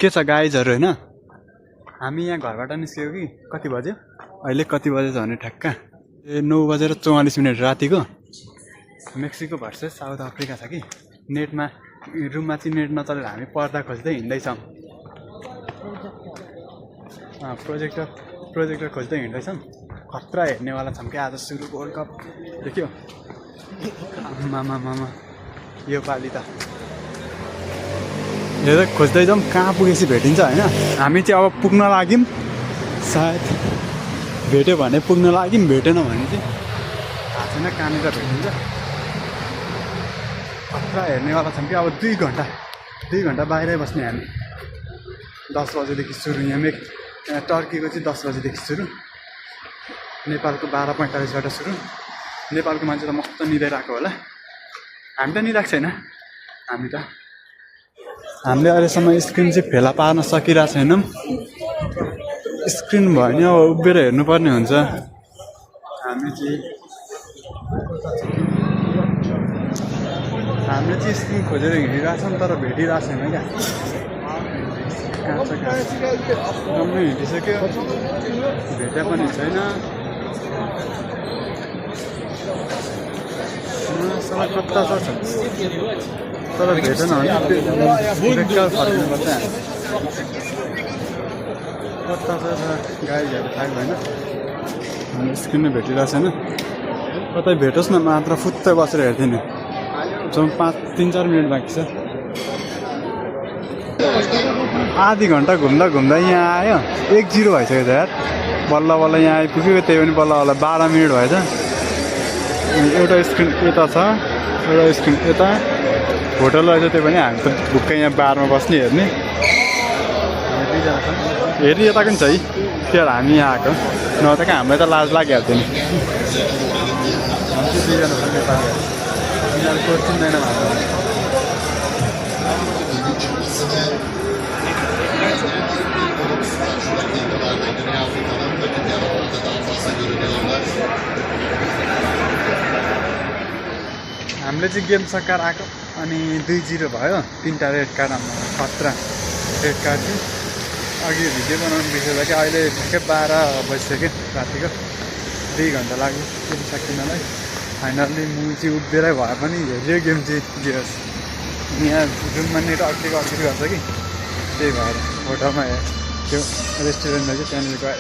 के छ गाइजहरु हैन हामी यहाँ घरबाट निस्केको कि कति बज्यो अहिले कति बजेछ भने ठ्याक्क 9:44 रातिको मेक्सिको भर्सेस साउथ अफ्रिका छ कि नेटमा रुममा चाहिँ नेट नचलेर हामी पर्दा खोज्दै हिँड्दैछौँ प्रोजेक्टर खोज्दै हिँड्दैछौँ खतरा हेर्नेवाला छौँ कि आज सुरु वर्ल्ड कप देख्यो मामा यो पालि त हेर खोज्दै जाउँ कहाँ पुगेपछि भेटिन्छ हैन हामी चाहिँ अब पुग्न लाग्यौँ सायद भेट्यो भने पुग्न लाग्यौँ भेटेन भने चाहिँ थाहा छैन कहाँनिर भेटिन्छ खतरा हेर्नेवाला छौँ कि अब 2 घन्टा बाहिरै बस्ने हामी 10 बजेदेखि सुरु यहाँ टर्कीको चाहिँ 10 बजेदेखि सुरु नेपालको 12:45बाट सुरु नेपालको मान्छे त मस्त निदाइरहेको होला हामी त निदाएको छैन हामीले अहिलेसम्म स्क्रिन चाहिँ फेला पार्न सकिरहेको छैनौँ स्क्रिन भयो भने अब उभिएर हेर्नुपर्ने हुन्छ हामीले चाहिँ स्क्रिन खोजेर हिँडिरहेछौँ तर भेटिरहेको छैन क्या डम्मै हिँडिसक्यो भेटे पनि छैन सबै कता छ तर भेटेन भने बेकार फर्किनुपर्छ कता छ गाडीहरू थाहा भएन हामी स्क्रिन नै भेटिरहेको छैन कतै भेटोस् न मात्र फुत्तै बसेर हेर्थेँ नि जो 3-4 मिनट बाँकी छ आधी घन्टा घुम्दा यहाँ आयो 1-0 भइसक्यो त यार बल्ल यहाँ आइपुग्यो त्यही पनि बल्ल 12 मिनट भएछ एउटा स्क्रिन यता छ एउटा स्क्रिन यता होटल रहेछ त्यही पनि हामी त भुक्कै यहाँ बारमा बस्ने हेर्ने हेर्ने यताको नि छ है त्यो हामी यहाँ आएको नभए त हामीलाई त लाज लागिहाल्थ्यो नि हामी चाहिँ 2 जना छ नेपाली यिनीहरू कोर्चिँदैन हामीले चाहिँ गेम सकाएर आएको अनि 2-0 भयो 3टा रेड कार्ड खतरा रेड कार्ड चाहिँ अघि भिडियो बनाउनु बिर्सेर कि अहिले ठ्याक्कै 12 बजिसक्यो रातिको 2 घन्टा लाग्यो गेम सकिनलाई फाइनल्ली म चाहिँ उभिएरै भए पनि हेऱ्यो गेम चाहिँ जिरोस् यहाँ रुममा नेट अड्केको गर्छ कि त्यही भएर होटलमा त्यो रेस्टुरेन्टमा चाहिँ त्यहाँनिर गएर